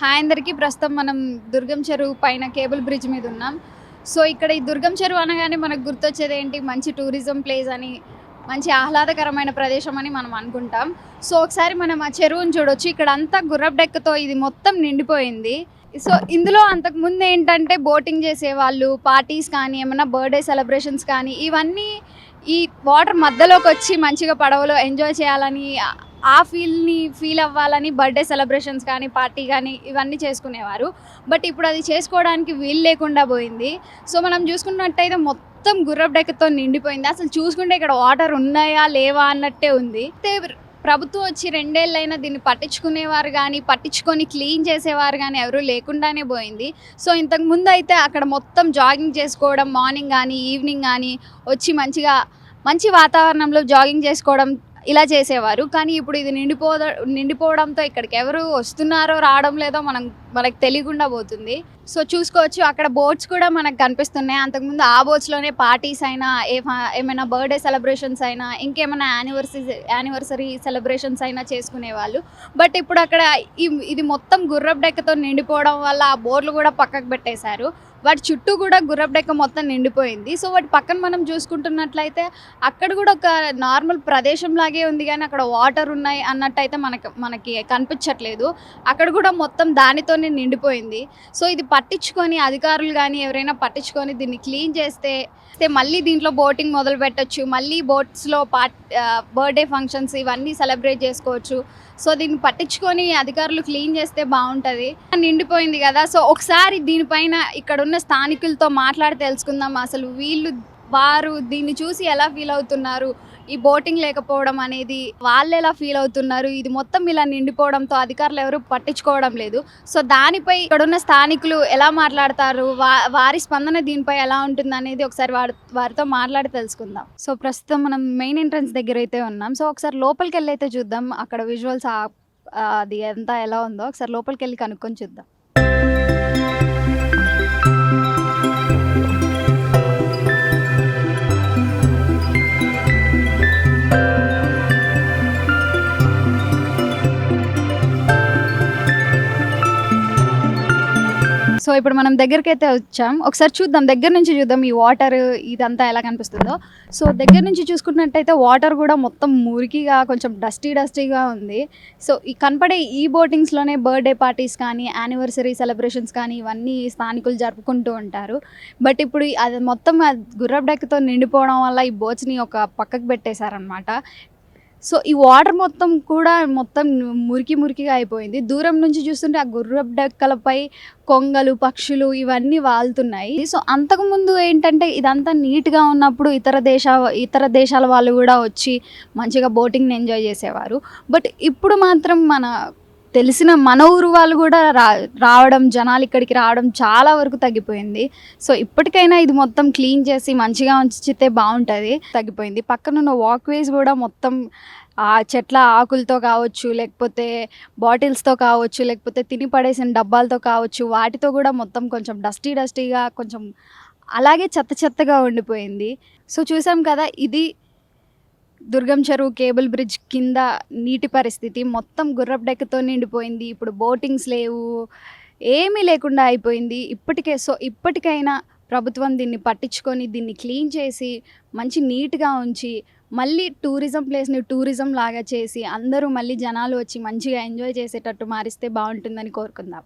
Hi అందరికీ. ప్రస్తుతం మనం దుర్గం చెరువు పైన కేబుల్ బ్రిడ్జ్ మీద ఉన్నాం. సో ఇక్కడ ఈ దుర్గం చెరువు అనగానే మనకు గుర్తొచ్చేది ఏంటి, మంచి టూరిజం ప్లేస్ అని, మంచి ఆహ్లాదకరమైన ప్రదేశం అని మనం అనుకుంటాం. సో ఒకసారి మనం ఆ చెరువుని చూడొచ్చు. ఇక్కడ అంతా గుర్రపు డెక్కతో ఇది మొత్తం నిండిపోయింది. సో ఇందులో అంతకుముందు ఏంటంటే బోటింగ్ చేసేవాళ్ళు, పార్టీస్ కానీ, ఏమైనా బర్త్డే సెలబ్రేషన్స్ కానీ, ఇవన్నీ ఈ వాటర్ మధ్యలోకి వచ్చి మంచిగా పడవలో ఎంజాయ్ చేయాలని, ఆ ఫీల్ అవ్వాలని బర్త్డే సెలబ్రేషన్స్ కానీ, పార్టీ కానీ ఇవన్నీ చేసుకునేవారు. బట్ ఇప్పుడు అది చేసుకోవడానికి వీలు లేకుండా పోయింది. సో మనం చూసుకున్నట్టయితే మొత్తం గుర్రపు డెక్కతో నిండిపోయింది. అసలు చూసుకుంటే ఇక్కడ వాటర్ ఉన్నాయా లేవా అన్నట్టే ఉంది. ప్రభుత్వం వచ్చి 2 ఏళ్ళైనా దీన్ని పట్టించుకునేవారు కానీ, పట్టించుకొని క్లీన్ చేసేవారు కానీ ఎవరూ లేకుండానే పోయింది. సో ఇంతకుముందు అయితే అక్కడ మొత్తం జాగింగ్ చేసుకోవడం, మార్నింగ్ కానీ ఈవినింగ్ కానీ వచ్చి మంచి వాతావరణంలో జాగింగ్ చేసుకోవడం ఇలా చేసేవారు. కానీ ఇప్పుడు ఇది నిండిపోవడంతో ఇక్కడికి ఎవరు వస్తున్నారో రావడం లేదో మనకు తెలియకుండా పోతుంది. సో చూసుకోవచ్చు, అక్కడ బోట్స్ కూడా మనకు కనిపిస్తున్నాయి. అంతకుముందు ఆ బోట్స్లోనే పార్టీస్ అయినా, ఏమైనా బర్త్డే సెలబ్రేషన్స్ అయినా, ఇంకేమైనా యానివర్సరీ సెలబ్రేషన్స్ అయినా చేసుకునేవాళ్ళు. బట్ ఇప్పుడు అక్కడ ఇది మొత్తం గుర్రపు డెక్కతో నిండిపోవడం వల్ల ఆ బోర్లు కూడా పక్కకు పెట్టేశారు. వాటి చుట్టూ కూడా గుర్రపు డెక్క మొత్తం నిండిపోయింది. సో వాటి పక్కన మనం చూసుకుంటున్నట్లయితే అక్కడ కూడా ఒక నార్మల్ ప్రదేశం లాగే ఉంది, కానీ అక్కడ వాటర్ ఉన్నాయి అన్నట్టయితే మనకి కనిపించట్లేదు. అక్కడ కూడా మొత్తం దానితోనే నిండిపోయింది. సో ఇది పట్టించుకొని అధికారులు కానీ ఎవరైనా పట్టించుకొని దీన్ని క్లీన్ చేస్తే మళ్ళీ దీంట్లో బోటింగ్ మొదలు పెట్టచ్చు. మళ్ళీ బోట్స్లో బర్త్డే ఫంక్షన్స్ ఇవన్నీ సెలబ్రేట్ చేసుకోవచ్చు. సో దీన్ని పట్టించుకొని అధికారులు క్లీన్ చేస్తే బాగుంటుంది. నిండిపోయింది కదా, సో ఒకసారి దీనిపైన ఇక్కడ ఉన్న స్థానికులతో మాట్లాడి తెలుసుకుందాం. అసలు వారు దీన్ని చూసి ఎలా ఫీల్ అవుతున్నారు, ఈ బోటింగ్ లేకపోవడం అనేది వాళ్ళు ఎలా ఫీల్ అవుతున్నారు, ఇది మొత్తం ఇలా నిండిపోవడంతో అధికారులు ఎవరు పట్టించుకోవడం లేదు. సో దానిపై ఇక్కడున్న స్థానికులు ఎలా మాట్లాడతారు, వారి స్పందన దీనిపై ఎలా ఉంటుంది అనేది ఒకసారి వారితో మాట్లాడి తెలుసుకుందాం. సో ప్రస్తుతం మనం మెయిన్ ఎంట్రన్స్ దగ్గర అయితే ఉన్నాం. సో ఒకసారి లోపలికి వెళ్ళి అయితే చూద్దాం. అక్కడ విజువల్స్ అది అంతా ఎలా ఉందో ఒకసారి లోపలికి వెళ్ళి కనుక్కొని చూద్దాం. సో ఇప్పుడు మనం దగ్గరికి అయితే వచ్చాం. ఒకసారి చూద్దాం, దగ్గర నుంచి చూద్దాం ఈ వాటర్ ఇదంతా ఎలా కనిపిస్తుందో. సో దగ్గర నుంచి చూసుకున్నట్టయితే వాటర్ కూడా మొత్తం మురికిగా, కొంచెం డస్టీగా ఉంది. సో ఈ కనపడే ఈ బోటింగ్స్లోనే బర్త్డే పార్టీస్ కానీ, యానివర్సరీ సెలబ్రేషన్స్ కానీ ఇవన్నీ స్థానికులు జరుపుకుంటూ ఉంటారు. బట్ ఇప్పుడు అది మొత్తం గుర్రపు డెక్కతో నిండిపోవడం వల్ల ఈ బోట్స్ని ఒక పక్కకు పెట్టేశారనమాట. సో ఈ వాటర్ మొత్తం మురికిగా అయిపోయింది. దూరం నుంచి చూస్తుంటే ఆ గుర్రపు డెక్కలపై కొంగలు, పక్షులు ఇవన్నీ వాలుతున్నాయి. సో అంతకుముందు ఏంటంటే ఇదంతా నీట్గా ఉన్నప్పుడు ఇతర దేశాల వాళ్ళు కూడా వచ్చి మంచిగా బోటింగ్ని ఎంజాయ్ చేసేవారు. బట్ ఇప్పుడు మాత్రం మన ఊరు వాళ్ళు కూడా జనాలు ఇక్కడికి రావడం చాలా వరకు తగ్గిపోయింది. సో ఇప్పటికైనా ఇది మొత్తం క్లీన్ చేసి మంచిగా ఉంచితే బాగుంటుంది. తగ్గిపోయింది. పక్కనున్న వాక్వేస్ కూడా మొత్తం ఆ చెట్ల ఆకులతో కావచ్చు, లేకపోతే బాటిల్స్తో కావచ్చు, లేకపోతే తిని పడేసిన డబ్బాలతో కావచ్చు, వాటితో కూడా మొత్తం కొంచెం డస్టీగా, కొంచెం అలాగే చెత్తగా ఉండిపోయింది. సో చూసాం కదా, ఇది దుర్గం చెరువు కేబుల్ బ్రిడ్జ్ కింద నీటి పరిస్థితి. మొత్తం గుర్రపు డెక్కతో నిండిపోయింది. ఇప్పుడు బోటింగ్స్ లేవు, ఏమీ లేకుండా అయిపోయింది ఇప్పటికైనా ప్రభుత్వం దీన్ని పట్టించుకొని దీన్ని క్లీన్ చేసి మంచి నీట్గా ఉంచి మళ్ళీ టూరిజం ప్లేస్ని టూరిజం లాగా చేసి అందరూ మళ్ళీ జనాలు వచ్చి మంచిగా ఎంజాయ్ చేసేటట్టు మారిస్తే బాగుంటుందని కోరుకుందాం.